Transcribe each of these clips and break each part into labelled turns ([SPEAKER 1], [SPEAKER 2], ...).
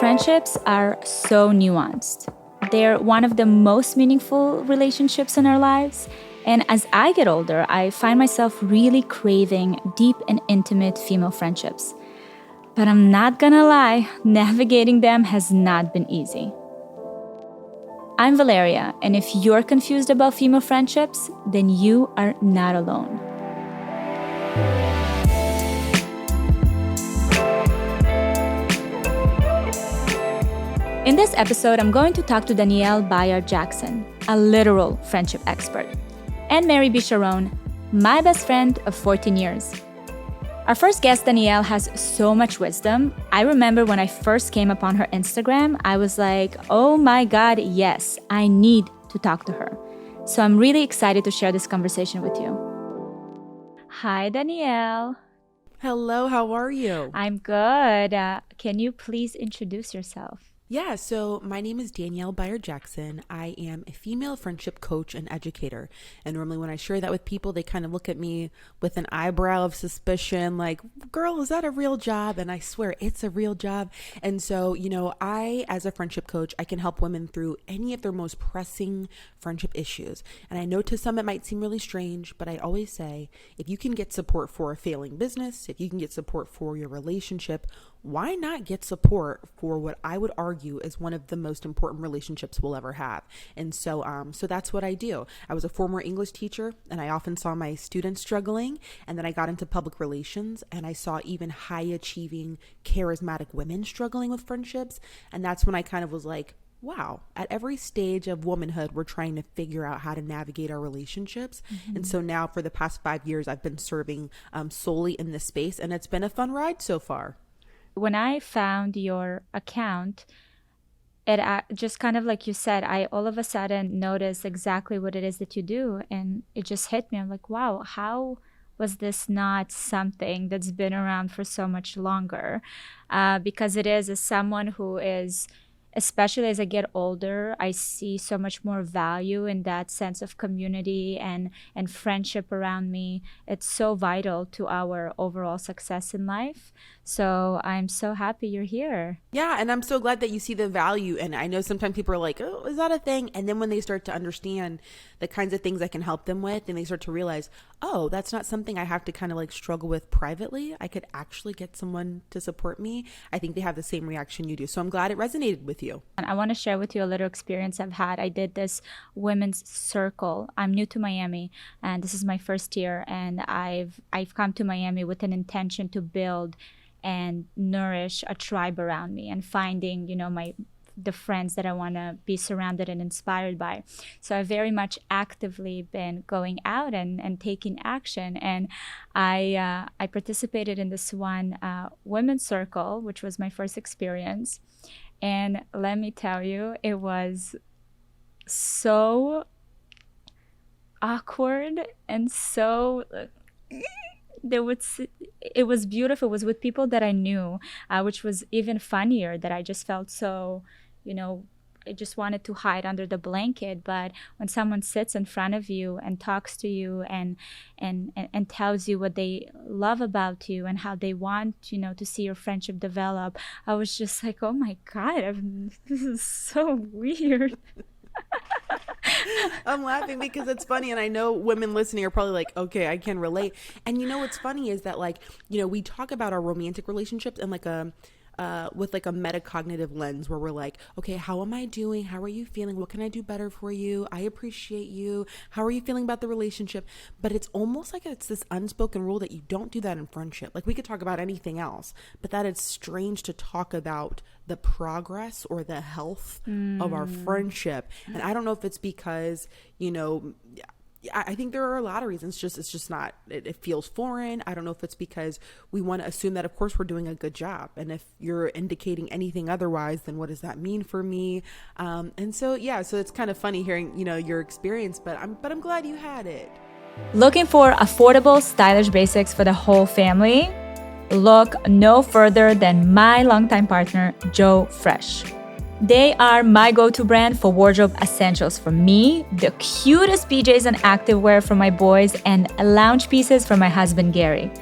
[SPEAKER 1] Friendships are so nuanced. They're one of the most meaningful relationships in our lives. And as I get older, I find myself really craving deep and intimate female friendships. But I'm not gonna lie, navigating them has not been easy. I'm Valeria, and if you're confused about female friendships, then you are not alone. In this episode, I'm going to talk to Danielle Bayard Jackson, a literal friendship expert, and Mary B. Sharon, my best friend of 14 years. Our first guest, Danielle, has so much wisdom. I remember when I first came upon her Instagram, I was like, oh my God, yes, I need to talk to her. So I'm really excited to share this conversation with you. Hi, Danielle.
[SPEAKER 2] Hello, how are you?
[SPEAKER 1] I'm good. Can you please introduce yourself?
[SPEAKER 2] Yeah, so my name is Danielle Bayard Jackson. I am a female friendship coach and educator. And normally when I share that with people, they kind of look at me with an eyebrow of suspicion, like, girl, is that a real job? And I swear it's a real job. And so, I, as a friendship coach, I can help women through any of their most pressing friendship issues. And I know to some it might seem really strange, but I always say, if you can get support for a failing business, if you can get support for your relationship, why not get support for what I would argue is one of the most important relationships we'll ever have? And so that's what I do. I was a former English teacher, and I often saw my students struggling. And then I got into public relations, and I saw even high achieving, charismatic women struggling with friendships. And that's when I kind of was like, wow, at every stage of womanhood, we're trying to figure out how to navigate our relationships. Mm-hmm. And so now for the past 5 years, I've been serving solely in this space, and it's been a fun ride so far.
[SPEAKER 1] When I found your account, it just kind of like you said, I all of a sudden noticed exactly what it is that you do. And it just hit me. I'm like, wow, how was this not something that's been around for so much longer? Because it is, as someone who is, especially as I get older, I see so much more value in that sense of community and friendship around me. It's so vital to our overall success in life. So I'm so happy you're here.
[SPEAKER 2] Yeah, and I'm so glad that you see the value. And I know sometimes people are like, oh, is that a thing? And then when they start to understand the kinds of things I can help them with, and they start to realize, oh, that's not something I have to kind of like struggle with privately. I could actually get someone to support me. I think they have the same reaction you do. So I'm glad it resonated with you.
[SPEAKER 1] And I want to share with you a little experience I've had. I did this women's circle. I'm new to Miami, and this is my first year. And I've come to Miami with an intention to build and nourish a tribe around me, and finding, the friends that I want to be surrounded and inspired by. So I've very much actively been going out and taking action. And I participated in this one women's circle, which was my first experience. And let me tell you, it was so awkward and so... it was beautiful. It was with people that I knew, which was even funnier, that I just felt so, I just wanted to hide under the blanket. But when someone sits in front of you and talks to you and tells you what they love about you and how they want, to see your friendship develop, I was just like, oh my God, this is so weird.
[SPEAKER 2] I'm laughing because it's funny, and I know women listening are probably like, okay, I can relate. And what's funny is that, like, we talk about our romantic relationships and like with like a metacognitive lens, where we're like, okay, how am I doing? How are you feeling? What can I do better for you? I appreciate you. How are you feeling about the relationship? But it's almost like it's this unspoken rule that you don't do that in friendship. Like, we could talk about anything else, but that it's strange to talk about the progress or the health of our friendship. And I don't know if it's because, I think there are a lot of reasons. It's just not, it feels foreign. I don't know if it's because we want to assume that, of course, we're doing a good job. And if you're indicating anything otherwise, then what does that mean for me? And so it's kind of funny hearing, your experience, but I'm glad you had it.
[SPEAKER 1] Looking for affordable, stylish basics for the whole family? Look no further than my longtime partner, Joe Fresh. They are my go-to brand for wardrobe essentials for me, the cutest PJs and activewear for my boys, and lounge pieces for my husband, Gary.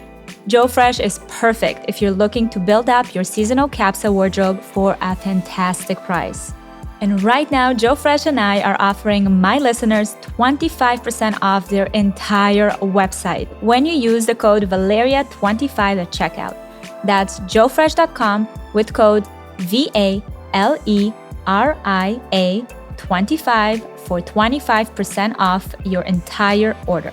[SPEAKER 1] Joe Fresh is perfect if you're looking to build up your seasonal capsule wardrobe for a fantastic price. And right now, Joe Fresh and I are offering my listeners 25% off their entire website when you use the code Valeria25 at checkout. That's joefresh.com with code VALERIA25 for 25% off your entire order.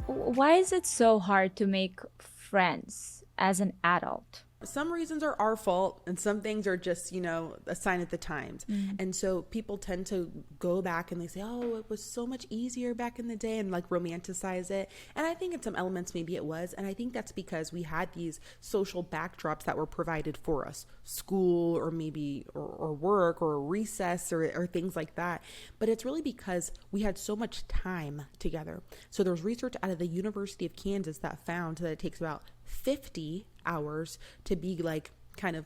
[SPEAKER 1] Why is it so hard to make friends as an adult?
[SPEAKER 2] Some reasons are our fault and some things are just, a sign of the times. And so people tend to go back and they say, oh, it was so much easier back in the day, and like romanticize it. And I think in some elements, maybe it was. And I think that's because we had these social backdrops that were provided for us, school or maybe or work or recess or things like that. But it's really because we had so much time together. So there's research out of the University of Kansas that found that it takes about 50 hours to be like kind of,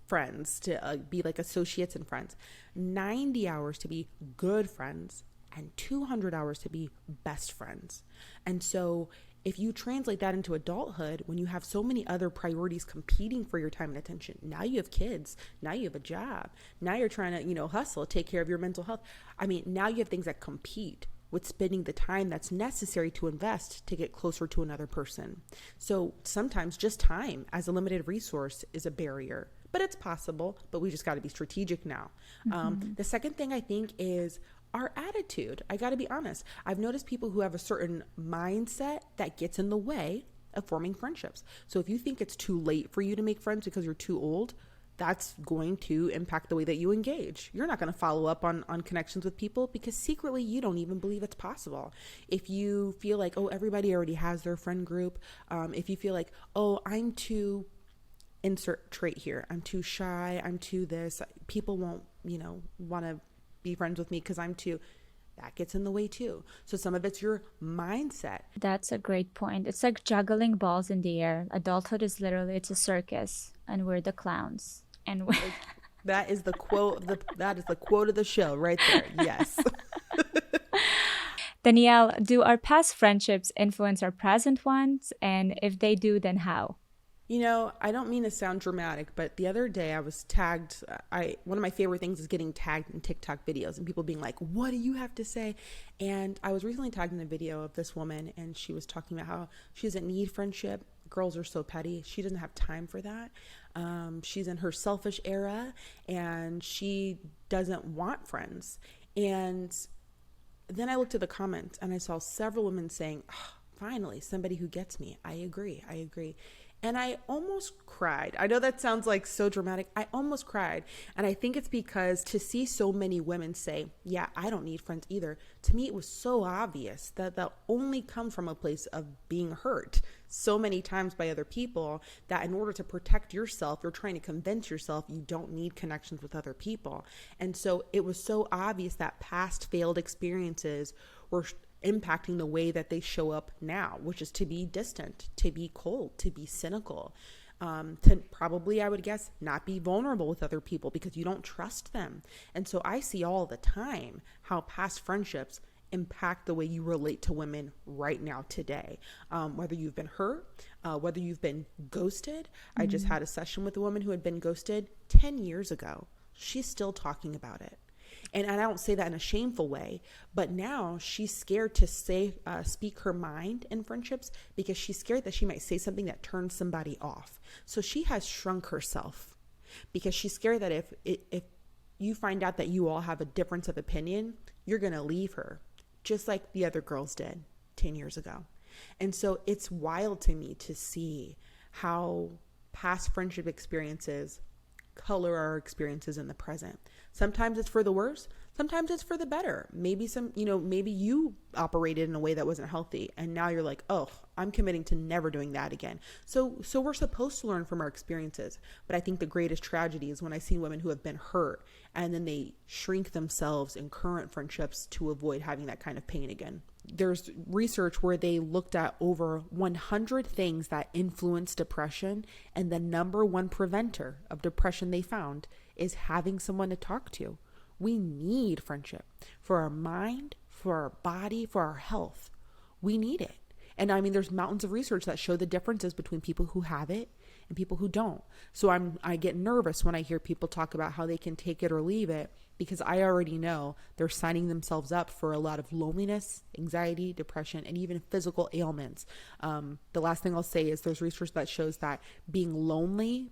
[SPEAKER 2] friends, to be like associates and friends, 90 hours to be good friends, and 200 hours to be best friends. And so if you translate that into adulthood, when you have so many other priorities competing for your time and attention, now you have kids, now you have a job, now you're trying to, hustle, take care of your mental health. I mean, now you have things that compete with spending the time that's necessary to invest to get closer to another person. So sometimes just time as a limited resource is a barrier, but it's possible, but we just got to be strategic now. The second thing I think is our attitude. I got to be honest. I've noticed people who have a certain mindset that gets in the way of forming friendships. So if you think it's too late for you to make friends because you're too old, that's going to impact the way that you engage. You're not going to follow up on connections with people because secretly you don't even believe it's possible. If you feel like, oh, everybody already has their friend group. If you feel like, oh, I'm too, insert trait here, I'm too shy, I'm too this, people won't, want to be friends with me because I'm too, that gets in the way too. So some of it's your mindset.
[SPEAKER 1] That's a great point. It's like juggling balls in the air. Adulthood is literally, it's a circus and we're the clowns. And
[SPEAKER 2] that is the quote. That is the quote of the show right there. Yes.
[SPEAKER 1] Danielle, do our past friendships influence our present ones? And if they do, then how?
[SPEAKER 2] I don't mean to sound dramatic, but the other day I was tagged. One of my favorite things is getting tagged in TikTok videos and people being like, what do you have to say? And I was recently tagged in a video of this woman and she was talking about how she doesn't need friendship. Girls are so petty. She doesn't have time for that. She's in her selfish era and she doesn't want friends. And then I looked at the comments and I saw several women saying, oh, finally, somebody who gets me. I agree. And I almost cried. I know that sounds like so dramatic. I almost cried. And I think it's because to see so many women say, yeah, I don't need friends either. To me, it was so obvious that only comes from a place of being hurt so many times by other people that in order to protect yourself, you're trying to convince yourself you don't need connections with other people. And so it was so obvious that past failed experiences were impacting the way that they show up now, which is to be distant, to be cold, to be cynical, to probably, I would guess, not be vulnerable with other people because you don't trust them. And so I see all the time how past friendships impact the way you relate to women right now today, whether you've been hurt, whether you've been ghosted. I just had a session with a woman who had been ghosted 10 years ago. She's still talking about it. And I don't say that in a shameful way, but now she's scared to speak her mind in friendships because she's scared that she might say something that turns somebody off. So she has shrunk herself because she's scared that if you find out that you all have a difference of opinion, you're going to leave her, just like the other girls did 10 years ago. And so it's wild to me to see how past friendship experiences color our experiences in the present. Sometimes it's for the worse. Sometimes it's for the better. Maybe maybe you operated in a way that wasn't healthy and now you're like, oh, I'm committing to never doing that again. So we're supposed to learn from our experiences. But I think the greatest tragedy is when I see women who have been hurt and then they shrink themselves in current friendships to avoid having that kind of pain again. There's research where they looked at over 100 things that influence depression, and the number one preventer of depression they found is having someone to talk to. We need friendship for our mind, for our body, for our health. We need it. And I mean, there's mountains of research that show the differences between people who have it and people who don't. So I get nervous when I hear people talk about how they can take it or leave it, because I already know they're signing themselves up for a lot of loneliness, anxiety, depression, and even physical ailments. The last thing I'll say is there's research that shows that being lonely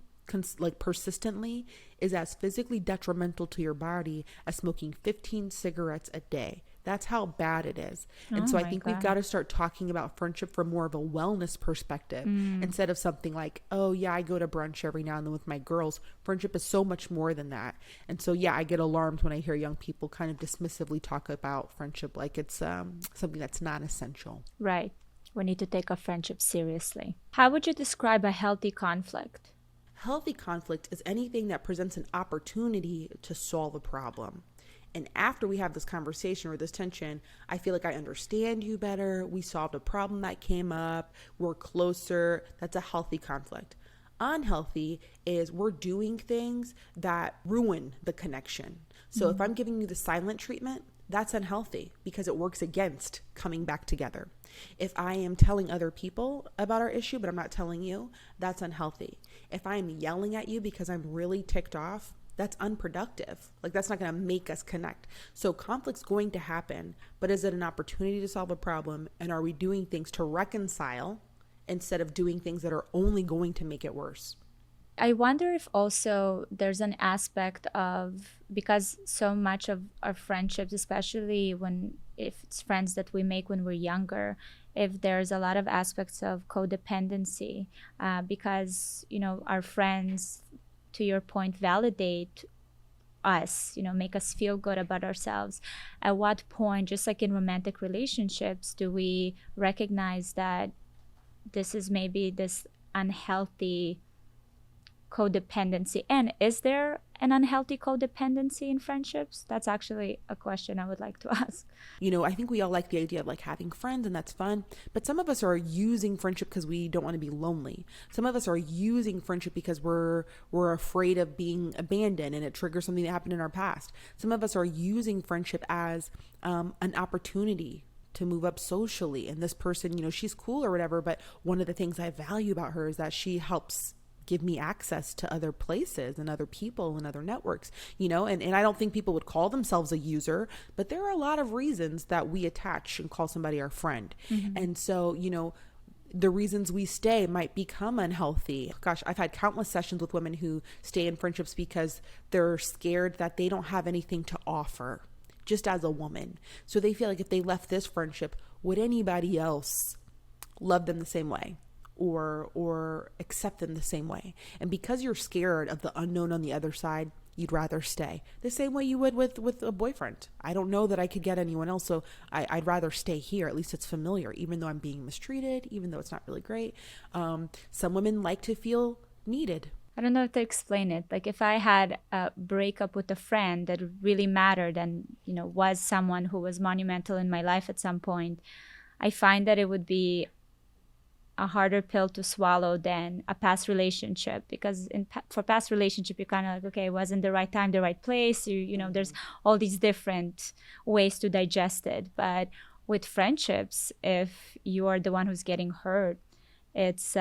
[SPEAKER 2] persistently is as physically detrimental to your body as smoking 15 cigarettes a day. That's how bad it is. And so I think we've got to start talking about friendship from more of a wellness perspective instead of something like, oh yeah, I go to brunch every now and then with my girls. Friendship is so much more than that. And so yeah, I get alarmed when I hear young people kind of dismissively talk about friendship like it's something that's not essential.
[SPEAKER 1] Right. We need to take our friendship seriously. How would you describe a healthy conflict?
[SPEAKER 2] Healthy conflict is anything that presents an opportunity to solve a problem. And after we have this conversation or this tension, I feel like I understand you better. We solved a problem that came up. We're closer. That's a healthy conflict. Unhealthy is we're doing things that ruin the connection. So if I'm giving you the silent treatment, that's unhealthy because it works against coming back together. If I am telling other people about our issue, but I'm not telling you, that's unhealthy. If I'm yelling at you because I'm really ticked off, that's unproductive. Like that's not going to make us connect. So conflict's going to happen, but is it an opportunity to solve a problem? And are we doing things to reconcile instead of doing things that are only going to make it worse?
[SPEAKER 1] I wonder if also there's an aspect of, because so much of our friendships, especially if it's friends that we make when we're younger, if there's a lot of aspects of codependency, because, our friends, to your point, validate us, make us feel good about ourselves. At what point, just like in romantic relationships, do we recognize that this is maybe this unhealthy codependency? And is there an unhealthy codependency in friendships? That's actually a question I would like to ask.
[SPEAKER 2] I think we all like the idea of like having friends and that's fun, but some of us are using friendship because we don't want to be lonely. Some of us are using friendship because we're afraid of being abandoned and it triggers something that happened in our past. Some of us are using friendship as an opportunity to move up socially. And this person, she's cool or whatever, but one of the things I value about her is that she helps give me access to other places and other people and other networks, and I don't think people would call themselves a user, but there are a lot of reasons that we attach and call somebody our friend. And so, the reasons we stay might become unhealthy. Gosh, I've had countless sessions with women who stay in friendships because they're scared that they don't have anything to offer just as a woman. So they feel like if they left this friendship, would anybody else love them the same way? Or accept them the same way. And because you're scared of the unknown on the other side, you'd rather stay the same way you would with a boyfriend. I don't know that I could get anyone else, so I'd rather stay here. At least it's familiar, even though I'm being mistreated, even though it's not really great. Some women like to feel needed.
[SPEAKER 1] I don't know how to explain it. Like if I had a breakup with a friend that really mattered and, was someone who was monumental in my life at some point, I find that it would be a harder pill to swallow than a past relationship, because for past relationship you're kind of like, okay, it wasn't the right time, the right place, there's all these different ways to digest it. But with friendships, if you are the one who's getting hurt, it's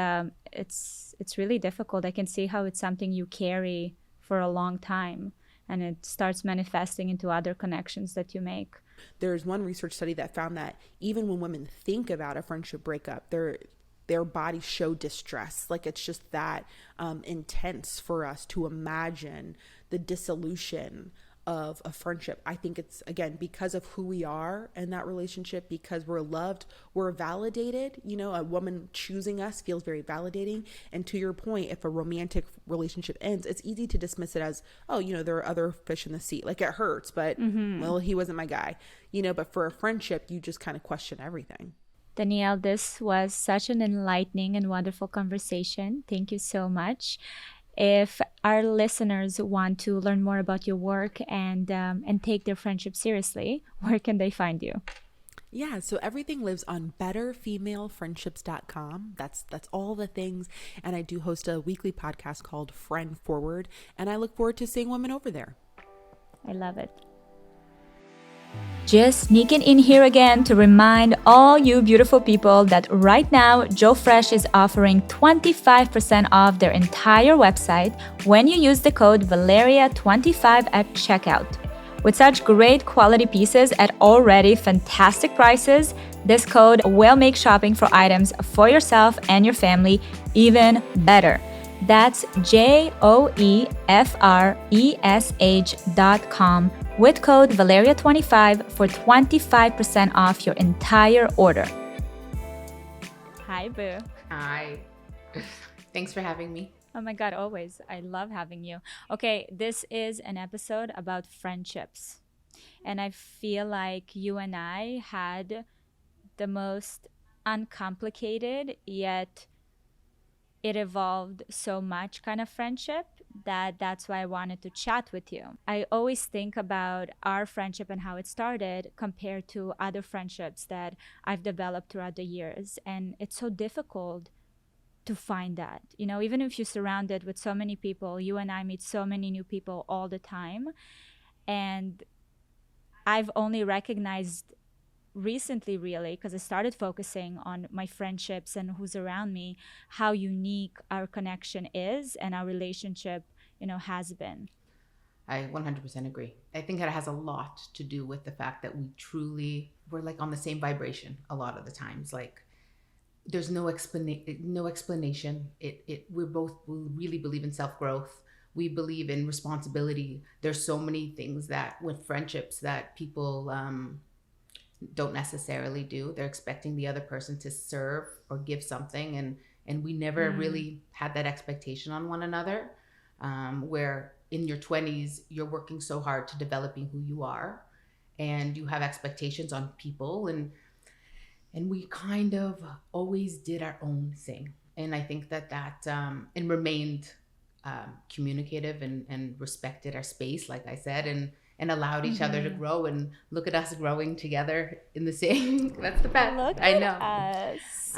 [SPEAKER 1] really difficult. I can see how it's something you carry for a long time, and it starts manifesting into other connections that you make.
[SPEAKER 2] There's one research study that found that even when women think about a friendship breakup, their bodies show distress. Like it's just that intense for us to imagine the dissolution of a friendship. I think it's, again, because of who we are in that relationship, because we're loved, we're validated. A woman choosing us feels very validating. And to your point, if a romantic relationship ends, it's easy to dismiss it as, oh, there are other fish in the sea. Like it hurts, but well, he wasn't my guy. But for a friendship, you just kind of question everything.
[SPEAKER 1] Danielle, this was such an enlightening and wonderful conversation. Thank you so much. If our listeners want to learn more about your work and take their friendship seriously, where can they find you?
[SPEAKER 2] Yeah, so everything lives on betterfemalefriendships.com. That's all the things. And I do host a weekly podcast called Friend Forward, and I look forward to seeing women over there.
[SPEAKER 1] I love it. Just sneaking in here again to remind all you beautiful people that right now, Joe Fresh is offering 25% off their entire website when you use the code Valeria25 at checkout. With such great quality pieces at already fantastic prices, this code will make shopping for items for yourself and your family even better. That's JOEFRESH.com with code Valeria25 for 25% off your entire order. Hi, Boo.
[SPEAKER 2] Hi. Thanks for having me.
[SPEAKER 1] Oh my God, always. I love having you. Okay, this is an episode about friendships. And I feel like you and I had the most uncomplicated, yet it evolved so much kind of friendship that's why I wanted to chat with you. I always think about our friendship and how it started compared to other friendships that I've developed throughout the years. And it's so difficult to find that. You know, even if you're surrounded with so many people, you and I meet so many new people all the time. And I've only recognized recently, really, because I started focusing on my friendships and who's around me, how unique our connection is and our relationship, has been.
[SPEAKER 2] I 100% agree. I think it has a lot to do with the fact that we're like on the same vibration a lot of the times. Like there's no explanation. We really believe in self-growth. We believe in responsibility. There's so many things that with friendships that people don't necessarily do. They're expecting the other person to serve or give something, and we never really had that expectation on one another. Where in your 20s you're working so hard to developing who you are, and you have expectations on people, and we kind of always did our own thing. And I think that and remained communicative and respected our space, like I said, and allowed each other to grow. And look at us growing together in the same. That's the best.
[SPEAKER 1] Look
[SPEAKER 2] I
[SPEAKER 1] at
[SPEAKER 2] know.
[SPEAKER 1] us.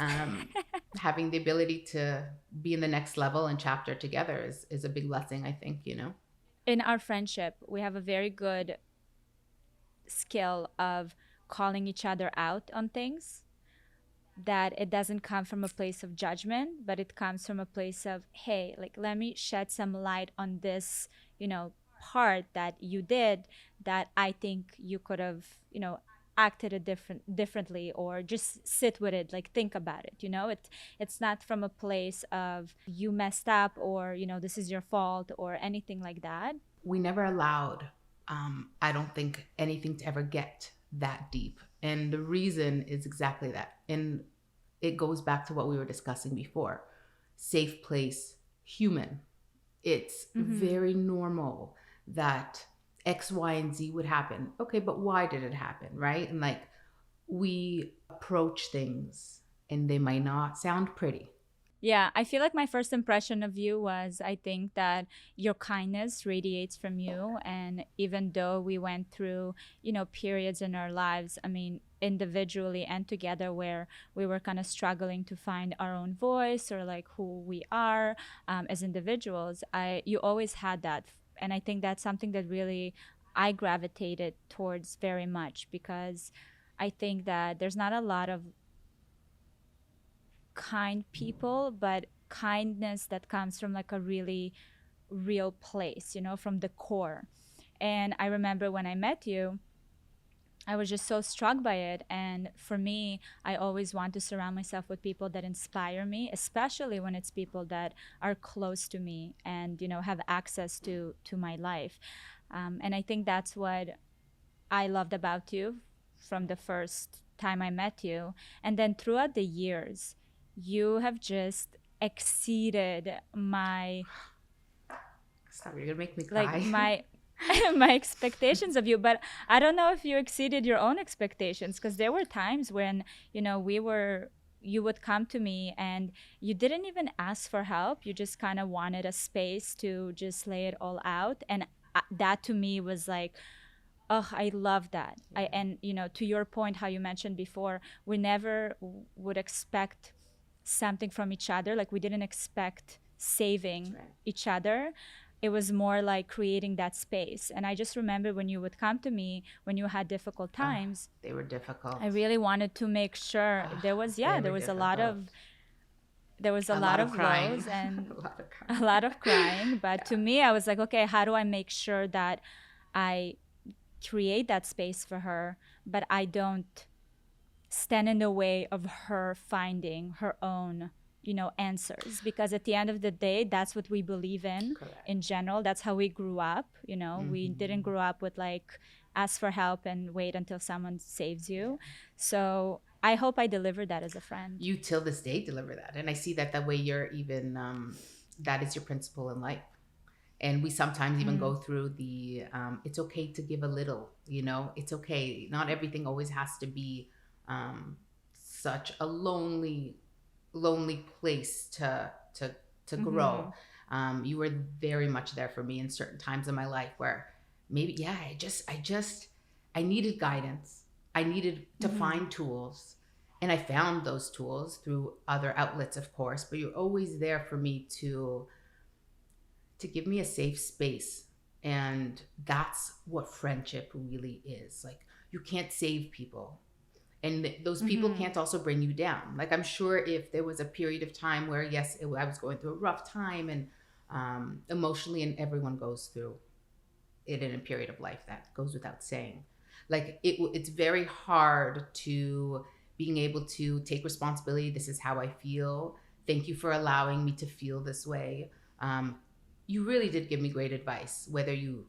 [SPEAKER 2] Having the ability to be in the next level and chapter together is a big blessing, I think.
[SPEAKER 1] In our friendship, we have a very good skill of calling each other out on things, that it doesn't come from a place of judgment, but it comes from a place of, hey, like, let me shed some light on this, part that you did that I think you could have, acted it differently, or just sit with it, like think about it. It's not from a place of you messed up, or this is your fault or anything like that.
[SPEAKER 2] We never allowed, I don't think, anything to ever get that deep. And the reason is exactly that. And it goes back to what we were discussing before. Safe place, human. It's very normal that X, Y, and Z would happen. Okay, but why did it happen, right? And like, we approach things and they might not sound pretty.
[SPEAKER 1] Yeah, I feel like my first impression of you was, I think that your kindness radiates from you. And even though we went through, periods in our lives, I mean, individually and together, where we were kind of struggling to find our own voice, or like who we are as individuals, you always had that. And I think that's something that really I gravitated towards very much, because I think that there's not a lot of kind people, but kindness that comes from like a really real place, from the core. And I remember when I met you, I was just so struck by it. And for me, I always want to surround myself with people that inspire me, especially when it's people that are close to me and, have access to my life. And I think that's what I loved about you from the first time I met you. And then throughout the years, you have just exceeded my
[SPEAKER 2] Stop, you're gonna make me cry.
[SPEAKER 1] like my my expectations of you. But I don't know if you exceeded your own expectations, because there were times when you would come to me and you didn't even ask for help. You just kind of wanted a space to just lay it all out. And that to me was like, oh, I love that. And to your point, how you mentioned before, we never would expect something from each other. Like we didn't expect saving each other. it was more like creating that space. And I just remember when you would come to me when you had difficult times,
[SPEAKER 3] They were difficult.
[SPEAKER 1] I really wanted to make sure there was
[SPEAKER 3] They
[SPEAKER 1] there
[SPEAKER 3] were
[SPEAKER 1] was a lot of
[SPEAKER 3] difficult.
[SPEAKER 1] a lot of
[SPEAKER 3] crying.
[SPEAKER 1] lows and
[SPEAKER 3] A lot of crying.
[SPEAKER 1] a lot of crying. But to me, I was like, okay, how do I make sure that I create that space for her, but I don't stand in the way of her finding her own, answers? Because at the end of the day, that's what we believe in.
[SPEAKER 3] Correct.
[SPEAKER 1] In general, that's how we grew up. We didn't grow up with like ask for help and wait until someone saves you. So I hope I delivered that as a friend.
[SPEAKER 3] You till this day deliver that, and I see that way you're even that is your principle in life. And we sometimes even go through the it's okay to give a little, it's okay, not everything always has to be such a lonely place to grow. You were very much there for me in certain times in my life where maybe I needed guidance. I needed to find tools, and I found those tools through other outlets, of course, but you're always there for me to give me a safe space. And that's what friendship really is. Like, you can't save people, and those people can't also bring you down. Like, I'm sure if there was a period of time where, yes, I was going through a rough time and emotionally, and everyone goes through it in a period of life, that goes without saying. Like, it's very hard to being able to take responsibility. This is how I feel. Thank you for allowing me to feel this way. You really did give me great advice, whether you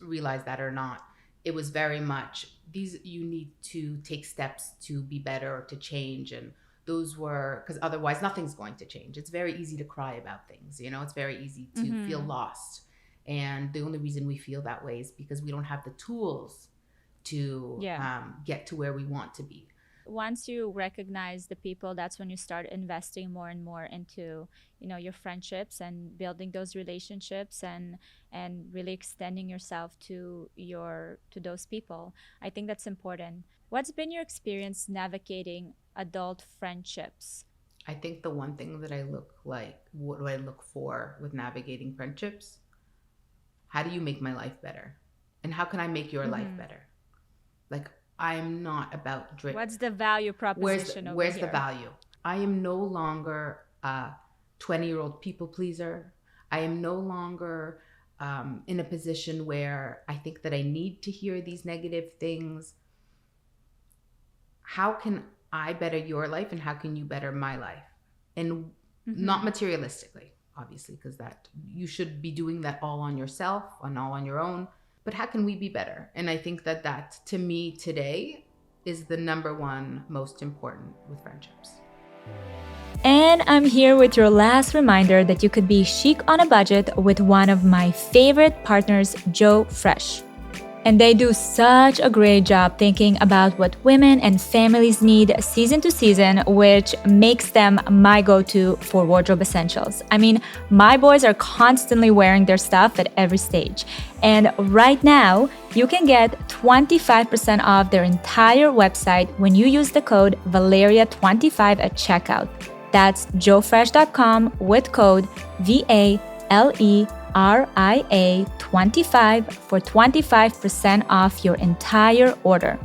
[SPEAKER 3] realize that or not. It was very much you need to take steps to be better or to change. And those were, because otherwise nothing's going to change. It's very easy to cry about things. It's very easy to feel lost. And the only reason we feel that way is because we don't have the tools to get to where we want to be.
[SPEAKER 1] Once you recognize the people, that's when you start investing more and more into, your friendships and building those relationships and really extending yourself to those people. I think that's important. What's been your experience navigating adult friendships?
[SPEAKER 3] I think the one thing that what do I look for with navigating friendships? How do you make my life better? And how can I make your life better? Like, I'm not about drip.
[SPEAKER 1] What's the value proposition over
[SPEAKER 3] Where's
[SPEAKER 1] here?
[SPEAKER 3] the value? I am no longer a 20-year-old people pleaser. I am no longer in a position where I think that I need to hear these negative things. How can I better your life, and how can you better my life? And not materialistically, obviously, because that you should be doing that all on yourself and all on your own. But how can we be better? And I think that to me today is the number one most important with friendships.
[SPEAKER 1] And I'm here with your last reminder that you could be chic on a budget with one of my favorite partners, Joe Fresh. And they do such a great job thinking about what women and families need season to season, which makes them my go-to for wardrobe essentials. I mean, my boys are constantly wearing their stuff at every stage. And right now, you can get 25% off their entire website when you use the code Valeria25 at checkout. That's joefresh.com with code VALERIA25 for 25% off your entire order.